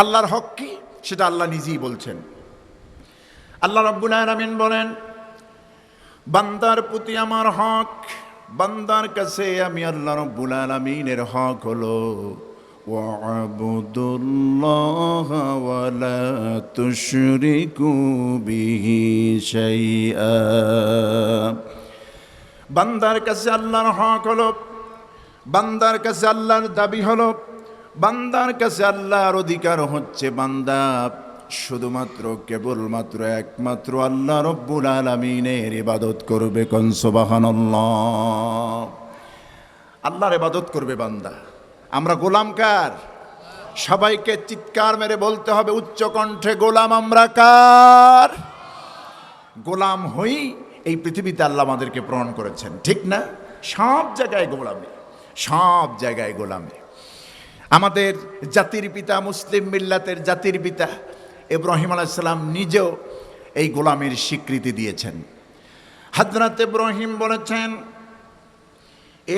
আল্লাহর হক কি সেটা আল্লাহ নিজেই বলছেন। আল্লাহ রাব্বুল আলামিন বলেন, বান্দার প্রতি আমার হক, বান্দার কাছে আমি আল্লাহ রাব্বুল আলামিনের হক হলো ওয়া'বুদুল্লাহা ওয়া লা তুশরিকু বিহি শাইআ। বান্দার কাছে আল্লাহর হক হলো, বান্দার কাছে আল্লাহর দাবি হলো, বান্দার কাছে আল্লাহর অধিকার হচ্ছে বান্দা শুধুমাত্র কেবলমাত্র একমাত্র আল্লাহ রব্বুল আলামিনের ইবাদত করবে। কোন সুবহানাল্লাহ। আল্লাহর ইবাদত করবে বান্দা। আমরা গোলাম কার? সবাইকে চিৎকার মেরে বলতে হবে উচ্চ কণ্ঠে, গোলাম আমরা কার? গোলাম হই এই পৃথিবীতে আল্লাহ আমাদেরকে প্রেরণ করেছেন, ঠিক না? সব জায়গায় গোলামি, সব জায়গায় গোলামি। আমাদের জাতির পিতা, মুসলিম মিল্লাতের জাতির পিতা ইব্রাহিম আলাইহিস সালাম নিজেও এই গোলামির স্বীকৃতি দিয়েছেন। হযরত ইব্রাহিম বলেছেন,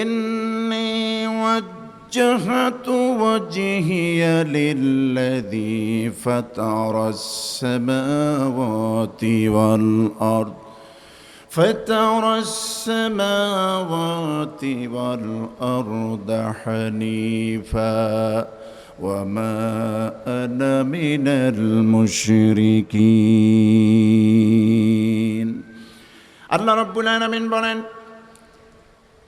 ইন্নী ওয়াজ্জাহতু ওয়াজহিয়া লিল্লাযী ফাতারাস সামাওয়াতি ওয়াল আরদ فَطَرَ السَّمَاوَاتِ وَالْأَرْضَ حَنِيفًا وَمَا أَنَا مِنَ الْمُشْرِكِينَ। আল্লাহ রাব্বুল আলামিন বলেন,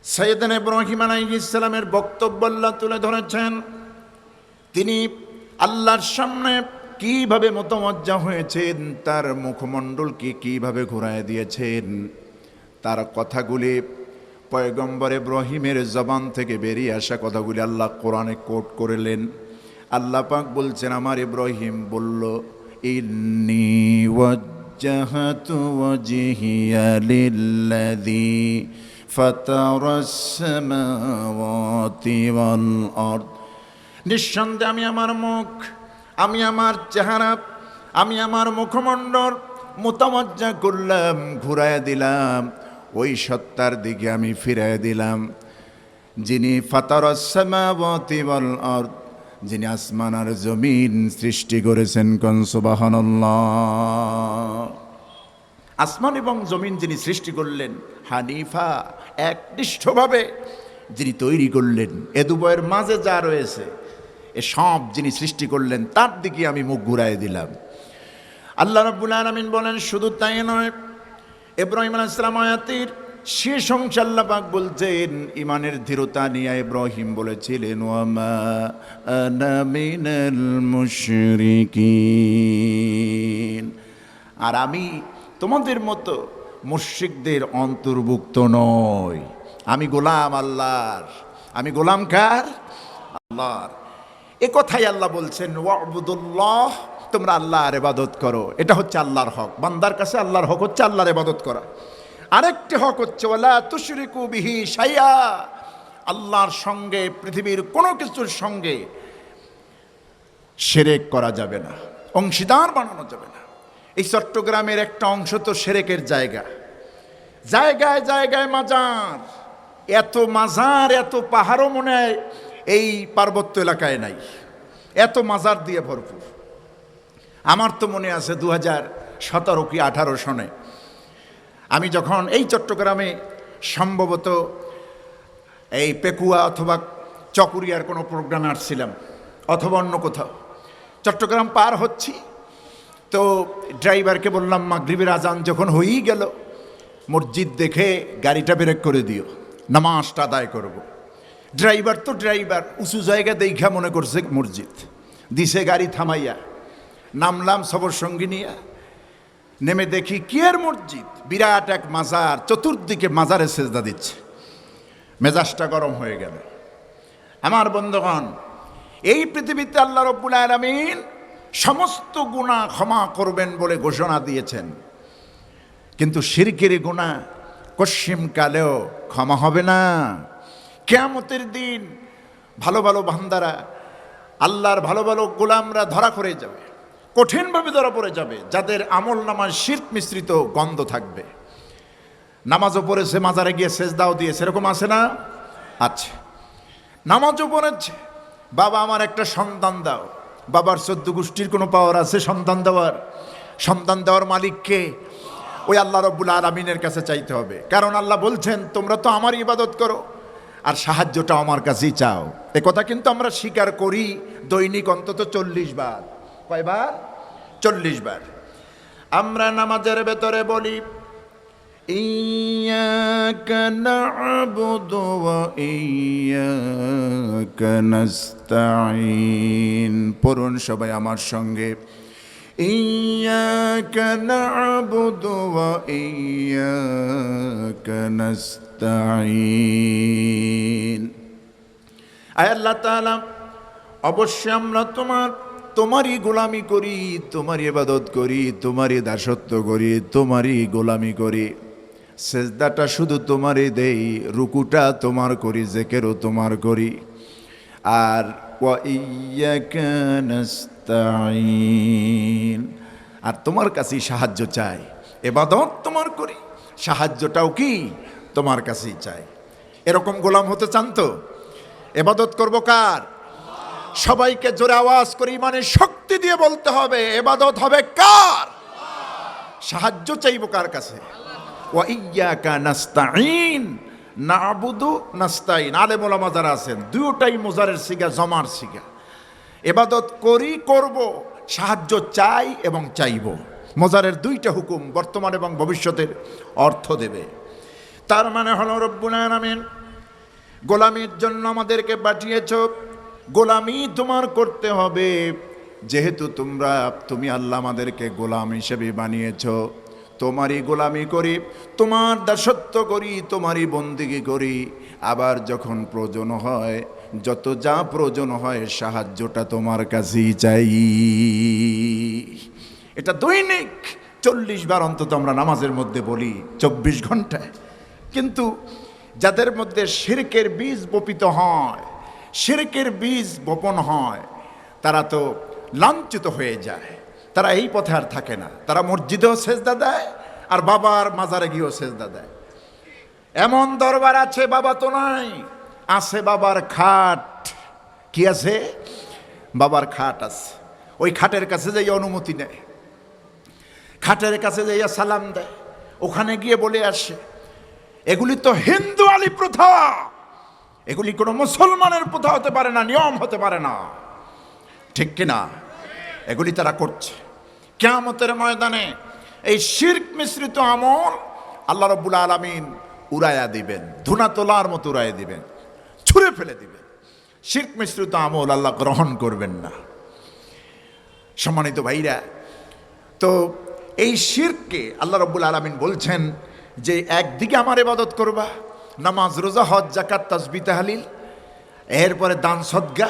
সাইয়েদনা ইব্রাহিম আলাইহিস সালামের বক্তব্য আল্লাহ তুলে ধরেছেন। তিনি আল্লাহর সামনে কিভাবে মতমজ্জা হয়েছেন, তার মুখমণ্ডলকে কিভাবে ঘুরায় দিয়েছেন, তার কথাগুলি পয়গম্বর ইব্রাহিমের জবান থেকে বেরিয়ে আসা কথাগুলি আল্লাহ কোরআনে কোট করলেন। আল্লাহ পাক বলছেন, আমার ইব্রাহিম বলল, ইন্নী ওয়াজ্জাহতু ওয়াজহিয়া লিল্লাযী ফাতারাস সামাওয়াতি ওয়াল আরদ। নিঃসন্দেহে আমি আমার মুখ, আমি আমার চেহারা, আমি আমার মুখমণ্ডল মুতামজ্জা করলাম, ঘুরাইয়া দিলাম, ওই সত্তার দিকে আমি ফিরাইয়া দিলাম যিনি ফাতারাস সামাওয়াতি ওয়াল আরদ, যিনি আসমান আর জমিন সৃষ্টি করেছেন। কোন সুবহানাল্লাহ। আসমান এবং জমিন যিনি সৃষ্টি করলেন, হানিফা একনিষ্ঠভাবে যিনি তৈরি করলেন, এ দুবয়ের মাঝে যা রয়েছে এ সব যিনি সৃষ্টি করলেন, তার দিকে আমি মুখ ঘুরাই দিলাম। আল্লাহ রাব্বুল আলামিন বলেন, শুধু তাই নয়, ইব্রাহিম আলাইহিস সালাম আয়াতের শেষ অংশে আল্লাহ পাক বলছেন, ইমানের দৃঢ়তা নিয়ে ইব্রাহিম বলেছিলেন, ওয়ামা আনা মিনাল মুশরিকিন, আর আমি তোমাদের মতো মুশরিকদের অন্তর্ভুক্ত নই। আমি গোলাম আল্লাহর। আমি গোলাম কার? আল্লাহর। এ কথাই আল্লাহ বলছেন, ওয়া'বুদুল্লাহ, তোমরা আল্লাহর ইবাদত করো। এটা হচ্ছে আল্লাহর হক। বান্দার কাছে আল্লাহর হক হচ্ছে আল্লাহর ইবাদত করা। আরেকটি হক হচ্ছে ওয়ালা তুশরিকু বিহি শাইআ, আল্লাহর সঙ্গে পৃথিবীর কোনো কিছুর সঙ্গে শিরক করা যাবে না, অংশীদার বানানো যাবে না। এই চট্টগ্রামের একটা অংশ তো শিরকের জায়গা, জায়গায় জায়গায় মাজার, এত মাজার, এত পাহাড়ও মনে হয় এই পার্বত্য এলাকায় নাই, এত মাজার দিয়ে ভরপুর। আমার তো মনে আছে 2017 কি 18 সনে আমি যখন এই চট্টগ্রামে সম্ভবত এই পেকুয়া অথবা চকুরিয়ার কোনো প্রোগ্রামে আসছিলাম, অথবা অন্য কোথাও, চট্টগ্রাম পার হচ্ছি, তো ড্রাইভারকে বললাম, মাগরিবের আজান যখন হয়েই গেল, মসজিদ দেখে গাড়িটা ব্রেক করে দিও, নামাজটা আদায় করব। ড্রাইভার তো ড্রাইভার, উঁচু জায়গা দেখা মনে করছে মসজিদ, দিছে গাড়ি থামাইয়া। নামলাম সবর সঙ্গী নিয়ে, নেমে দেখি কি এর মসজিদ, বিরাট এক মাজার, চতুর্দিকে মাজারে সেজদা দিচ্ছে। মেজাজটা গরম হয়ে গেল। আমার বন্ধুগণ, এই পৃথিবীতে আল্লাহ রাব্বুল আলামিন সমস্ত গুনাহ ক্ষমা করবেন বলে ঘোষণা দিয়েছেন, কিন্তু শিরকের গুনাহ কশিম কালেও ক্ষমা হবে না। কিয়ামতের দিন ভালো ভালো বান্দারা, আল্লাহর ভালো ভালো গোলামরা ধরা পড়ে যাবে, কঠিনভাবে ধরা পড়ে যাবে, যাদের আমল নামায় শিরক মিশ্রিত গন্ধ থাকবে। নামাজও পড়েছে, মাজারে গিয়ে সেজদাও দিয়েছে, এরকম আছে না? আছে। নামাজও পড়েছে, বাবা আমার একটা সন্তান দাও, বাবার 14 গোষ্ঠীর কোনো পাওয়ার আছে সন্তান দেওয়ার? সন্তান দেওয়ার মালিককে? ওই আল্লাহ রব্বুল আলামিনের কাছে চাইতে হবে। কারণ আল্লাহ বলছেন তোমরা তো আমার ইবাদত করো আর সাহায্যটা আমার কাছেই চাও। এ কথা কিন্তু আমরা স্বীকার করি দৈনিক অন্তত 40 বার। কয়বার? 40 বার। আমরা নামাজের ভেতরে বলি ইয়্যাকা না'বুদু ওয়া ইয়্যাকা নাস্তাঈন। পড়ুন সবাই আমার সঙ্গে, ইয়্যাকা না'বুদু ওয়া ইয়্যাকা নাস্তাঈন। আয় আল্লাহ তাআলা, অবশ্যই আমরা তোমারই গোলামি করি, তোমারই ইবাদত করি, তোমারই দাসত্ব করি, তোমারই গোলামি করি। সেজদাটা শুধু তোমারই দেই, রুকুটা তোমার করি, জিকিরও তোমার করি। আর ওয়া ইয়্যাকা নাস্তাঈন, আর তোমার কাছেই সাহায্য চাই। ইবাদত তোমার করি, সাহায্যটাও কি তোমার কাছেই চাই। এরকম গোলাম হতে চান তো? ইবাদত করব কার? সবাইকে জোরে আওয়াজ করে ইমানের শক্তি দিয়ে বলতে হবে ইবাদত হবে কার? সাহায্য চাইব কার কাছে? ওয়া ইয়্যাকা নাস্তাঈন, না'বুদু নাস্তাঈন। আলেম ওলামা যারা আছেন দুটোটাই মুজারের সিগা, জমার সিগা। ইবাদত করি, করব, সাহায্য চাই এবং চাইব। মুজারের দুইটা হুকুম বর্তমান এবং ভবিষ্যতের অর্থ দেবে। তার মানে হলো রব্বুল আলামিন গোলামির জন্য আমাদেরকে পাঠিয়েছ। গোলামি তোমার করতে হবে, যেহেতু তুমি আল্লাহ আমাদেরকে গোলাম হিসেবে বানিয়েছ। তোমারই গোলামি করি, তোমার দাসত্ব করি, তোমারই বন্দিগি করি। আবার যখন প্রয়োজন হয়, যত যা প্রয়োজন হয়, সাহায্যটা তোমার কাছেই চাই। এটা দৈনিক 40 বার অন্তত আমরা নামাজের মধ্যে বলি 24 ঘন্টায়। কিন্তু যাদের মধ্যে শিরকের বীজ বপিত হয়, শিরকের বীজ বপন হয়, তারা তো লাঞ্ছিত হয়ে যায়। তারা এই পথে আর থাকে না। তারা মসজিদেও সেজদা দেয় আর বাবার মাজারে গিয়েও সেজদা দেয়। এমন দরবার আছে বাবা তো নাই, আছে বাবার খাট। কি আছে? বাবার খাট আছে। ওই খাটের কাছে যাই অনুমতি নেয়, খাটের কাছে যাইয়া সালাম দেয়, ওখানে গিয়ে বলে আসে। এগুলি তো হিন্দু আলী প্রথা, এগুলি কোনো মুসলমানের প্রথা হতে পারে না, নিয়ম হতে পারে না। ঠিক কিনা? এগুলি তারা করছে। কিয়ামতের ময়দানে এই শিরক মিশ্রিত আমল আল্লাহ রাব্বুল আলামিন উড়াইয়া দিবেন, ধুনা তোলার মতো উড়াইয়া দিবেন, ছুঁড়ে ফেলে দিবেন। শিরক মিশ্রিত আমল আল্লাহ গ্রহণ করবেন না। সম্মানিত ভাইরা, তো এই শিরককে আল্লাহ রাব্বুল আলামিন বলছেন যে একদিকে আমার ইবাদত করবা, নামাজ, রোজা, হজ, যাকাত, তাসবিহ, তাহলিল, এরপরে দান সদকা।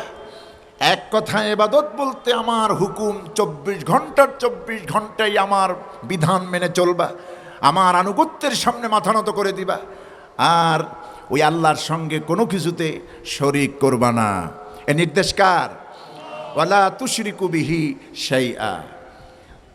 এক কথায় ইবাদত বলতে আমার হুকুম 24 ঘন্টার 24 ঘন্টাই আমার বিধান মেনে চলবা, আমার আনুগত্যের সামনে মাথা নত করে দিবা, আর ওই আল্লাহর সঙ্গে কোনো কিছুতে শরীক করবা না। এ নির্দেশ কার? ওয়ালা তুশরিকু বিহি শাইআ।